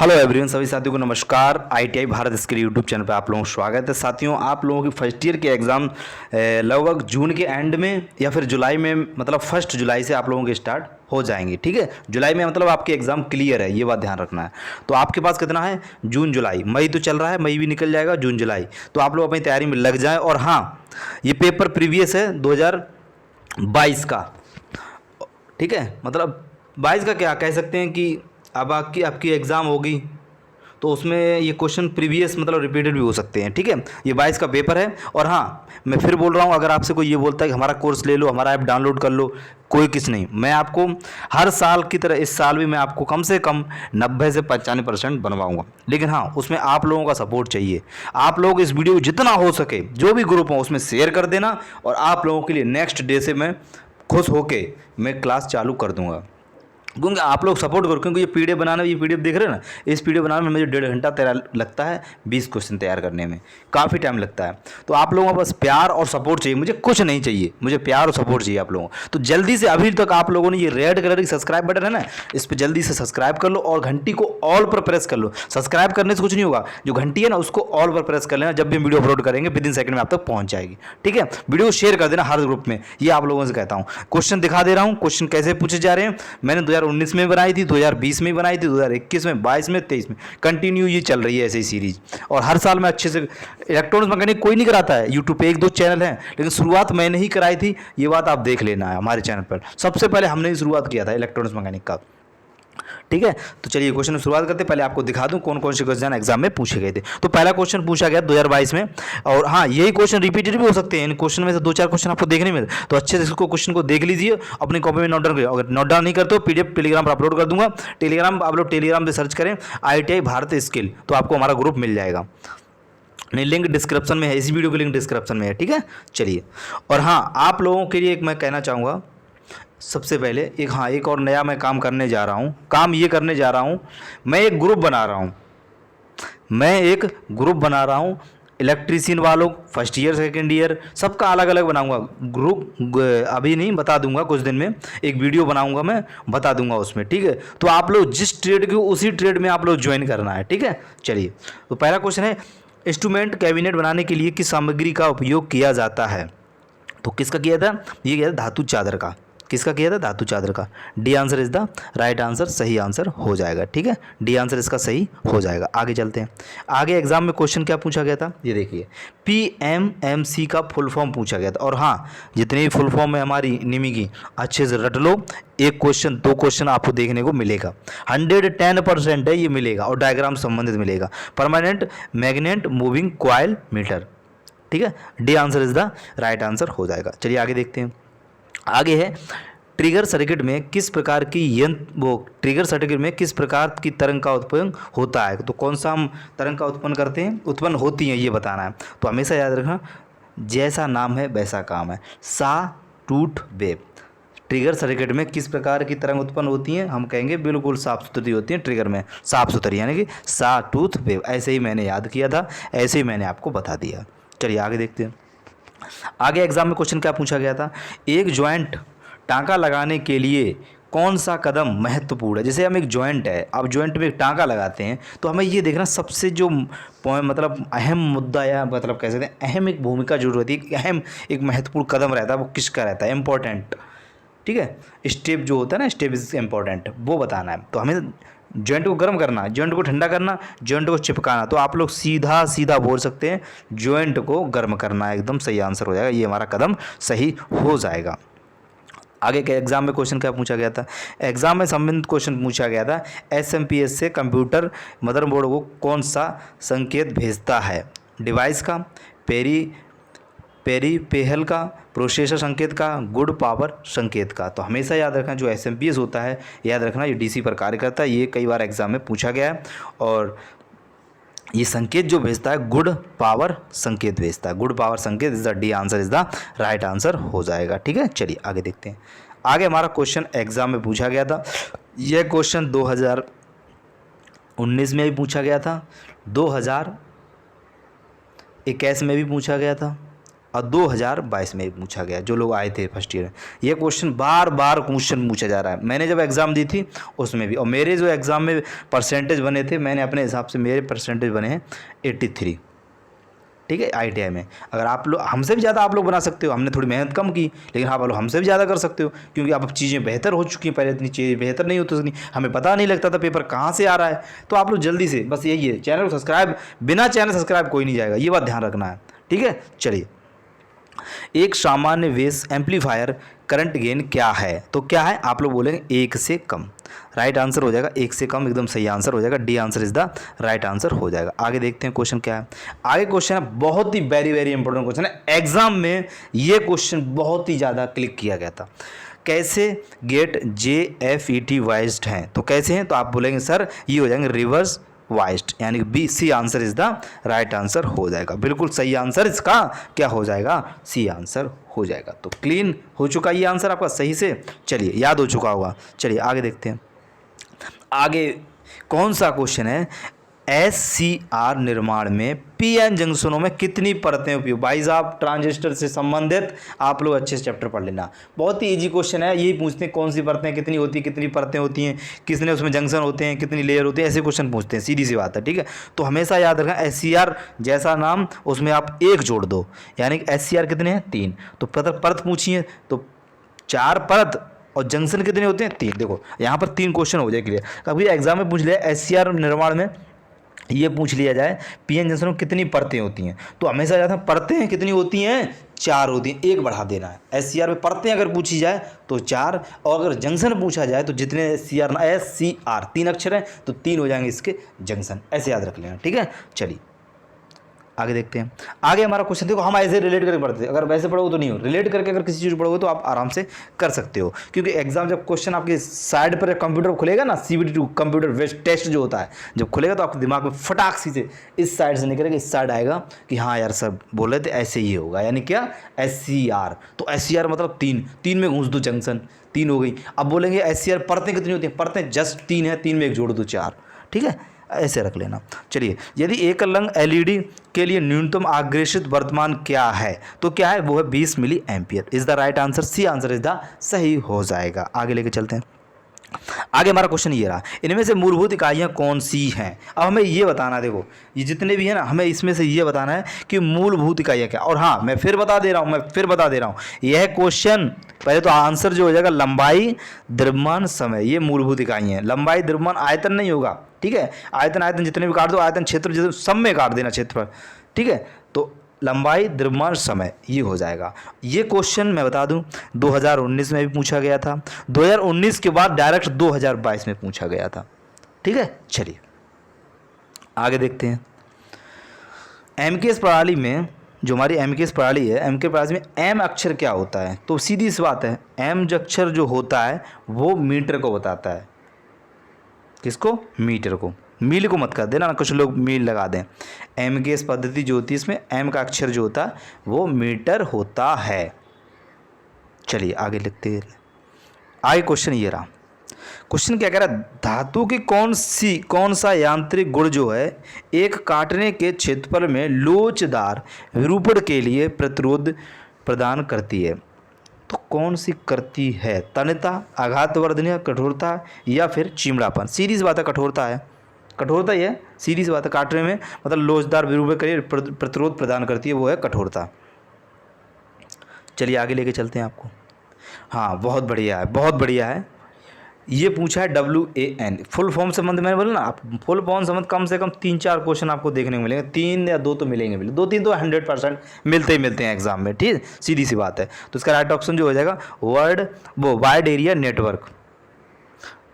Hello everyone, सभी साथियों को नमस्कार। ITI Bharat skill YouTube channel पर आप लोगों का स्वागत है। साथियों, आप लोगों की फर्स्ट ईयर के एग्ज़ाम लगभग जून के एंड में या फिर जुलाई में, मतलब 1 जुलाई से आप लोगों के स्टार्ट हो जाएंगे। ठीक है, जुलाई में मतलब आपके एग्ज़ाम क्लियर है, ये बात ध्यान रखना है। तो आपके पास कितना है? जून जुलाई, मई तो चल रहा है, मई भी निकल जाएगा, जून जुलाई। तो आप लोग अपनी तैयारी में लग जाएँ। और हाँ, ये पेपर प्रीवियस है 2022 का। ठीक है, मतलब 22 का क्या कह सकते हैं कि अब आपकी एग्ज़ाम होगी तो उसमें ये क्वेश्चन प्रीवियस मतलब रिपीटेड भी हो सकते हैं। ठीक है, ये 22 का पेपर है। और हाँ, मैं फिर बोल रहा हूँ, अगर आपसे कोई ये बोलता है कि हमारा कोर्स ले लो, हमारा ऐप डाउनलोड कर लो, कोई किस नहीं। मैं आपको हर साल की तरह इस साल भी मैं आपको कम से कम 90 से 95% बनवाऊंगा। लेकिन हाँ, उसमें आप लोगों का सपोर्ट चाहिए। आप लोग इस वीडियो को जितना हो सके, जो भी ग्रुप हो उसमें शेयर कर देना। और आप लोगों के लिए नेक्स्ट डे से मैं खुश होके मैं क्लास चालू कर दूंगा, क्योंकि आप लोग सपोर्ट करो। क्योंकि ये पीडीएफ बनाना, ये पीडीएफ देख रहे हैं ना, इस पीडीएफ बनाने में मुझे 1.5 घंटा तैयार लगता है। 20 क्वेश्चन तैयार करने में काफ़ी टाइम लगता है। तो आप लोगों को बस प्यार और सपोर्ट चाहिए, मुझे कुछ नहीं चाहिए, मुझे प्यार और सपोर्ट चाहिए आप लोगों को। तो जल्दी से, अभी तक आप लोगों ने ये रेड कलर की सब्सक्राइब बटन है ना, इस पर जल्दी से सब्सक्राइब कर लो और घंटी को ऑल पर प्रेस कर लो। सब्सक्राइब करने से कुछ नहीं होगा, जो घंटी है ना उसको ऑल पर प्रेस कर लेना। जब भी वीडियो अपलोड करेंगे विदिन सेकंड में आप तक पहुंच जाएगी। ठीक है, वीडियो को शेयर कर देना हर ग्रुप में, ये आप लोगों से कहता हूँ। क्वेश्चन दिखा दे रहा हूँ, क्वेश्चन कैसे पूछे जा रहे हैं। मैंने 2019 में बनाई थी, 2020 में बनाई थी, 2021 में, 22 में, 23 में, कंटिन्यू ये चल रही है ऐसे ही सीरीज। और हर साल मैं अच्छे से इलेक्ट्रॉनिक्स मैकेनिक कोई नहीं कराता है, यूट्यूब पे 1-2 चैनल हैं, लेकिन शुरुआत मैंने ही कराई थी। ये बात आप देख लेना है, हमारे चैनल पर सबसे पहले हमने ही शुरुआत किया था इलेक्ट्रॉनिक्स मैकेनिक का। ठीक है, तो चलिए क्वेश्चन में शुरुआत करते हैं। पहले आपको दिखा दूं कौन कौन से क्वेश्चन एग्जाम में पूछे गए थे। तो पहला क्वेश्चन पूछा गया 2022 में। और हाँ, यही क्वेश्चन रिपीटेड भी हो सकते हैं। इन क्वेश्चन में से 2-4 क्वेश्चन आपको देखने मिले, तो अच्छे से इसको क्वेश्चन को देख लीजिए, अपनी कॉपी में नोट डाउन करिए। अगर नोट डाउन नहीं करते हो, पीडीएफ टेलीग्राम पर अपलोड कर दूंगा। टेलीग्राम आप लोग टेलीग्राम पर सर्च करें ITI भारत स्किल, तो आपको हमारा ग्रुप मिल जाएगा। नहीं, लिंक डिस्क्रिप्शन में है, इसी वीडियो की लिंक डिस्क्रिप्शन में है। ठीक है, चलिए। और हाँ, आप लोगों के लिए एक मैं कहना चाहूँगा, सबसे पहले एक और नया मैं काम करने जा रहा हूँ। काम ये करने जा रहा हूँ, मैं एक ग्रुप बना रहा हूँ। इलेक्ट्रीशियन वालों, फर्स्ट ईयर सेकेंड ईयर सबका अलग अलग बनाऊंगा ग्रुप। अभी नहीं, बता दूंगा कुछ दिन में एक वीडियो बनाऊंगा, मैं बता दूंगा उसमें। ठीक है, तो आप लोग जिस ट्रेड के उसी ट्रेड में आप लोग ज्वाइन करना है। ठीक है, चलिए। तो पहला क्वेश्चन है, इंस्ट्रूमेंट कैबिनेट बनाने के लिए किस सामग्री का उपयोग किया जाता है? तो किसका किया था? ये किया था धातु चादर का। किसका किया था? धातु चादर का। D answer is the right answer, सही आंसर हो जाएगा। ठीक है, डी आंसर इसका सही हो जाएगा। आगे चलते हैं। आगे एग्जाम में क्वेश्चन क्या पूछा गया था, ये देखिए। PMMC का फुल फॉर्म पूछा गया था। और हाँ, जितनी भी फुल फॉर्म है हमारी निमी की, अच्छे से रट लो। एक क्वेश्चन 2 क्वेश्चन आपको देखने को मिलेगा, 110% है ये मिलेगा। और डायग्राम संबंधित मिलेगा। Permanent magnet moving coil meter. ठीक है, D answer is the right answer हो जाएगा। चलिए आगे देखते हैं। आगे है, ट्रिगर सर्किट में किस प्रकार की ट्रिगर सर्किट में किस प्रकार की तरंग का उत्पन्न होता है? तो कौन सा हम तरंग का उत्पन्न होती हैं, ये बताना है। तो हमेशा याद रखना, जैसा नाम है वैसा काम है। सा टूथ वेव। ट्रिगर सर्किट में किस प्रकार की तरंग उत्पन्न होती हैं? हम कहेंगे बिल्कुल साफ सुथरी होती हैं। ट्रिगर में साफ सुथरी, यानी कि सा टूथ वेव। ऐसे ही मैंने याद किया था, ऐसे ही मैंने आपको बता दिया। चलिए आगे देखते हैं। आगे एग्जाम में क्वेश्चन क्या पूछा गया था, एक जॉइंट टांका लगाने के लिए कौन सा कदम महत्वपूर्ण है? जैसे हम एक जॉइंट है, अब जॉइंट में एक टांका लगाते हैं, तो हमें ये देखना सबसे जो मतलब अहम मुद्दा, या मतलब कह सकते हैं अहम एक भूमिका जो रहती है, अहम एक महत्वपूर्ण कदम रहता है, वो किसका रहता है? इंपॉर्टेंट। ठीक है, स्टेप जो होता है ना, स्टेप इज इंपॉर्टेंट, वो बताना है। तो हमें जॉइंट को गर्म करना, जॉइंट को ठंडा करना, जॉइंट को चिपकाना। तो आप लोग सीधा सीधा बोल सकते हैं जॉइंट को गर्म करना, एकदम सही आंसर हो जाएगा। ये हमारा कदम सही हो जाएगा। आगे के एग्जाम में क्वेश्चन क्या पूछा गया था? एग्जाम में संबंधित क्वेश्चन पूछा गया था, SMPS से कंप्यूटर मदरबोर्ड को कौन सा संकेत भेजता है? डिवाइस का, पेरिफेरल का, प्रोसेसर संकेत का, गुड पावर संकेत का। तो हमेशा याद रखना, जो SMPS होता है, याद रखना ये DC पर कार्य करता है। ये कई बार एग्जाम में पूछा गया है। और ये संकेत जो भेजता है, गुड पावर संकेत भेजता है। गुड पावर संकेत is the D answer is the right answer हो जाएगा। ठीक है, चलिए आगे देखते हैं। आगे हमारा क्वेश्चन एग्जाम में पूछा गया था, यह क्वेश्चन 2019 में भी पूछा गया था, 2021 में भी पूछा गया था, और 2022 में पूछा गया, जो लोग आए थे फर्स्ट ईयर। ये क्वेश्चन बार बार क्वेश्चन पूछा जा रहा है। मैंने जब एग्ज़ाम दी थी उसमें भी, और मेरे जो एग्ज़ाम में परसेंटेज बने थे, मैंने अपने हिसाब से मेरे परसेंटेज बने हैं 83, ठीक है, ITI में। अगर आप लोग हमसे भी ज़्यादा आप लोग बना सकते हो, हमने थोड़ी मेहनत कम की, लेकिन आप लोग हमसे भी ज़्यादा कर सकते हो, क्योंकि अब चीज़ें बेहतर हो चुकी हैं। पहले इतनी चीज़ें बेहतर नहीं होती थी, हमें पता नहीं लगता था पेपर कहाँ से आ रहा है। तो आप लोग जल्दी से, बस यही है, चैनल को सब्सक्राइब, बिना चैनल सब्सक्राइब कोई नहीं जाएगा, ये बात ध्यान रखना है, ठीक है। चलिए, एक सामान्य बेस एम्पलीफायर करंट गेन क्या है? तो क्या है? आप लोग बोलेंगे 1 से कम। राइट आंसर हो जाएगा 1 से कम, एकदम सही आंसर हो जाएगा। D answer is the right answer हो जाएगा। आगे देखते हैं क्वेश्चन क्या है। आगे क्वेश्चन है बहुत ही वेरी वेरी इंपॉर्टेंट क्वेश्चन है, एग्जाम में ये क्वेश्चन बहुत ही ज़्यादा क्लिक किया गया था। कैसे गेट JFET वाइज्ड हैं? तो कैसे हैं? तो आप बोलेंगे सर ये हो जाएंगे रिवर्स वाइज्ड, यानी कि B, C answer is the right answer हो जाएगा। बिल्कुल सही आंसर इसका क्या हो जाएगा? सी आंसर हो जाएगा। तो क्लीन हो चुका ये आंसर आपका सही से, चलिए याद हो चुका होगा। चलिए आगे देखते हैं। आगे कौन सा क्वेश्चन है? SCR निर्माण में PN जंक्शनों में कितनी परतें उपयोग? भाई साहब ट्रांजिस्टर से संबंधित आप लोग अच्छे से चैप्टर पढ़ लेना, बहुत ही इजी क्वेश्चन है। यही पूछते हैं कौन सी परतें कितनी होती है, कितनी परतें होती हैं, कितने उसमें जंक्शन होते हैं, कितनी लेयर होती है, ऐसे क्वेश्चन पूछते हैं, सीधी सी बात है, ठीक है। तो हमेशा याद रखना SCR जैसा नाम, उसमें आप 1 जोड़ दो, यानी कि SCR कितने हैं? 3। तो परत पूछिए तो 4 परत, और जंक्शन कितने होते हैं? 3। देखो यहाँ पर 3 क्वेश्चन हो जाए क्लियर। कभी एग्जाम में पूछ लिया SCR निर्माण में, ये पूछ लिया जाए PN जंक्शन में कितनी परतें होती हैं, तो हमेशा याद है परतें कितनी होती हैं? 4 होती हैं, 1 बढ़ा देना है। SCR में परतें अगर पूछी जाए तो 4, और अगर जंक्शन पूछा जाए तो जितने SCR 3 अक्षर हैं तो 3 हो जाएंगे इसके जंक्शन, ऐसे याद रख लेना, ठीक है। चलिए आगे देखते हैं। आगे हमारा क्वेश्चन देखो, हम ऐसे रिलेट करके पढ़ते हैं, अगर वैसे पढ़ोगे तो नहीं हो, रिलेट करके अगर किसी चीज़ पढ़ोगे तो आप आराम से कर सकते हो, क्योंकि एग्जाम जब क्वेश्चन आपके साइड पर कंप्यूटर खुलेगा ना, CBT2 कंप्यूटर बेस्ड टेस्ट जो होता है, जब खुलेगा तो आपके दिमाग में फटाक से इस साइड से निकलेगा, इस साइड आएगा कि हाँ यार सर बोल रहे थे ऐसे ही होगा, यानी क्या? SCR। तो SCR मतलब 3 में घूस दो जंक्शन, 3 हो गई। अब बोलेंगे SCR परतें कितनी होती हैं? परतें जस्ट 3 है, 3 में 1 जोड़ दो 4, ठीक है, ऐसे रख लेना। चलिए, यदि एक रंग LED के लिए न्यूनतम आग्रेषित वर्तमान क्या है? तो क्या है? वो है 20 milliampere. Is the right answer, C answer is the सही हो जाएगा। आगे लेके चलते हैं। आगे हमारा क्वेश्चन ये रहा, इनमें से मूलभूत इकाइयाँ कौन सी हैं? अब हमें ये बताना है, देखो ये जितने भी हैं ना, हमें इसमें से ये बताना है कि मूलभूत इकाइयाँ क्या। और हाँ, मैं फिर बता दे रहा हूँ, यह क्वेश्चन पहले तो आंसर जो हो जाएगा लंबाई, द्रव्यमान, समय, ये मूलभूत इकाइयाँ हैं। लंबाई, द्रव्यमान, आयतन नहीं होगा, ठीक है। आयतन जितने भी काट दो, आयतन क्षेत्र जितने सब में काट देना क्षेत्रफल, ठीक है। तो लंबाई, द्रव्यमान, समय, ये हो जाएगा। ये क्वेश्चन मैं बता दूं 2019 में भी पूछा गया था, 2019 के बाद डायरेक्ट 2022 में पूछा गया था, ठीक है। चलिए आगे देखते हैं। MKS प्रणाली में, जो हमारी MKS प्रणाली है, MKS प्रणाली में M अक्षर क्या होता है? तो सीधी सी बात है, M अक्षर जो होता है वो मीटर को बताता है। किसको? मीटर को। मील को मत कर देना ना, कुछ लोग मील लगा दें। MKS पद्धति जो होती है इसमें M का अक्षर जो होता है वो मीटर होता है। चलिए आगे लिखते हैं। आगे क्वेश्चन ये रहा। क्वेश्चन क्या कह रहा है? धातु की कौन सा यांत्रिक गुण जो है एक काटने के क्षेत्रफल में लोचदार विरूपण के लिए प्रतिरोध प्रदान करती है? तो कौन सी करती है? तन्यता, आघातवर्धनीय, कठोरता, या फिर चिमड़ापन? सीधी सी बात है, कठोरता है। कठोरता ही है, सीधी सी बात है। काटने में मतलब लोचदार विरूपण के लिए प्रतिरोध प्रदान करती है, वो है कठोरता। चलिए आगे लेके चलते हैं आपको। हाँ बहुत बढ़िया है, बहुत बढ़िया है। ये पूछा है WAN, फुल फॉर्म संबंध, मैंने बोला ना, आप फुल फॉर्म संबंध कम से कम 3-4 क्वेश्चन आपको देखने को मिलेंगे, 3 या 2 तो मिलेंगे, 2-3 तो 100% मिलते हैं एग्जाम में, ठीक, सीधी सी बात है। तो इसका राइट ऑप्शन जो हो जाएगा wide area network,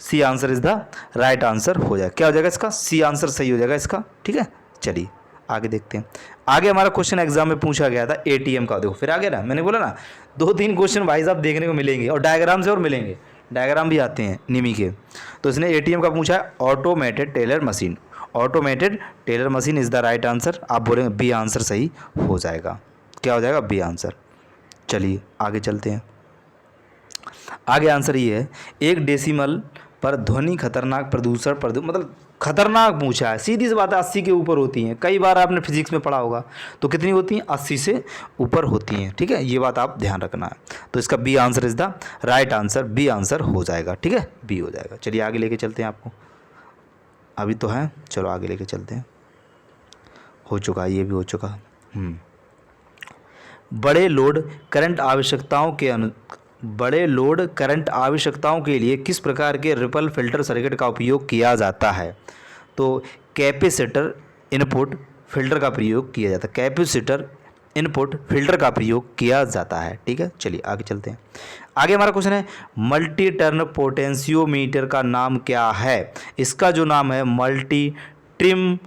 C answer is the right answer हो जाएगा। क्या हो जाएगा इसका? सी आंसर सही हो जाएगा इसका, ठीक है। चलिए आगे देखते हैं। आगे हमारा क्वेश्चन एग्जाम में पूछा गया था ATM का। देखो फिर आगे ना, मैंने बोला ना 2-3 क्वेश्चन भाई साहब देखने को मिलेंगे, और डायग्राम से और मिलेंगे, डायग्राम भी आते हैं निमी के। तो इसने ATM का पूछा है automated teller machine. Automated teller machine is the right answer. आप बोलेंगे बी आंसर सही हो जाएगा। क्या हो जाएगा? B answer. चलिए आगे चलते हैं। आगे आंसर ये है, 1 डेसिमल पर ध्वनि खतरनाक प्रदूषण मतलब खतरनाक पूछा है, सीधी सी बात है, 80 के ऊपर होती हैं। कई बार आपने फिजिक्स में पढ़ा होगा, तो कितनी होती हैं, 80 से ऊपर होती हैं। ठीक है, ये बात आप ध्यान रखना है। तो इसका B answer is the right answer, B answer हो जाएगा। ठीक है, बी हो जाएगा। चलिए आगे लेके चलते हैं आपको, अभी तो है, चलो आगे लेके चलते हैं। हो चुका है, ये भी हो चुका है। बड़े लोड करंट आवश्यकताओं के लिए किस प्रकार के रिपल फिल्टर सर्किट का उपयोग किया जाता है? तो कैपेसिटर इनपुट फिल्टर का प्रयोग किया जाता है, कैपेसिटर इनपुट फिल्टर का प्रयोग किया जाता है। ठीक है, चलिए आगे चलते हैं। आगे हमारा क्वेश्चन है, मल्टी टर्न पोटेंशियोमीटर का नाम क्या है? इसका जो नाम है मल्टी ट्रिम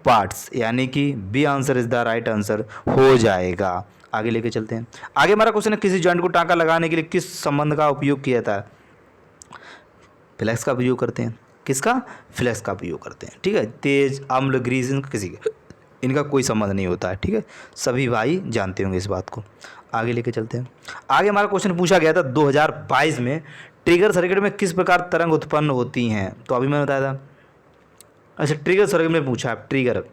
पार्ट्स, यानी कि B answer is the right answer हो जाएगा। आगे लेके चलते हैं। आगे हमारा क्वेश्चन है, किसी जॉइंट को टांका लगाने के लिए किस संबंध का उपयोग किया जाता है? फ्लेक्स का प्रयोग करते हैं। किसका? फ्लेक्स का प्रयोग करते हैं। ठीक है, तेज, अम्ल, ग्रीस, इनका कोई संबंध नहीं होता है। ठीक है, सभी भाई जानते होंगे इस बात को। आगे लेके चलते हैं। आगे हमारा क्वेश्चन पूछा गया था 2022 में, ट्रिगर सर्किट में किस प्रकार तरंग उत्पन्न होती हैं? तो अभी मैंने बताया था। अच्छा, ट्रिगर सर्किट में पूछा है, ट्रिगर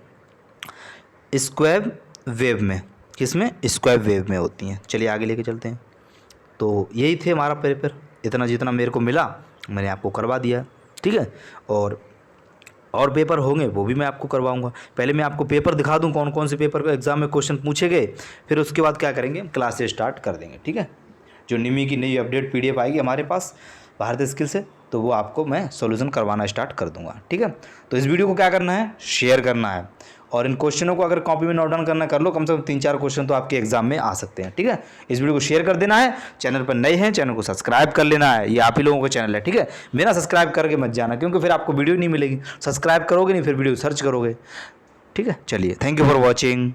स्क्वायर वेव में, किसमें? स्क्वायर वेव में होती हैं। चलिए आगे लेके चलते हैं। तो यही थे हमारा पेपर, इतना जितना मेरे को मिला मैंने आपको करवा दिया। ठीक है, और पेपर होंगे वो भी मैं आपको करवाऊंगा। पहले मैं आपको पेपर दिखा दूं, कौन कौन से पेपर का एग्जाम में क्वेश्चन पूछे गए, फिर उसके बाद क्या करेंगे, क्लासेस स्टार्ट कर देंगे। ठीक है, जो निमी की नई अपडेट PDF आएगी हमारे पास भारत स्किल से, तो वो आपको मैं सॉल्यूशन करवाना स्टार्ट कर दूंगा। ठीक है, तो इस वीडियो को क्या करना है, शेयर करना है, और इन क्वेश्चनों को अगर कॉपी में नोट डाउन करना कर लो, कम से कम 3-4 क्वेश्चन तो आपके एग्जाम में आ सकते हैं। ठीक है, इस वीडियो को शेयर कर देना है। चैनल पर नए हैं, चैनल को सब्सक्राइब कर लेना है, ये आप ही लोगों का चैनल है। ठीक है, बिना सब्सक्राइब करके मत जाना, क्योंकि फिर आपको वीडियो नहीं मिलेगी। सब्सक्राइब करोगे नहीं, फिर वीडियो सर्च करोगे। ठीक है, चलिए, थैंक यू फॉर वॉचिंग।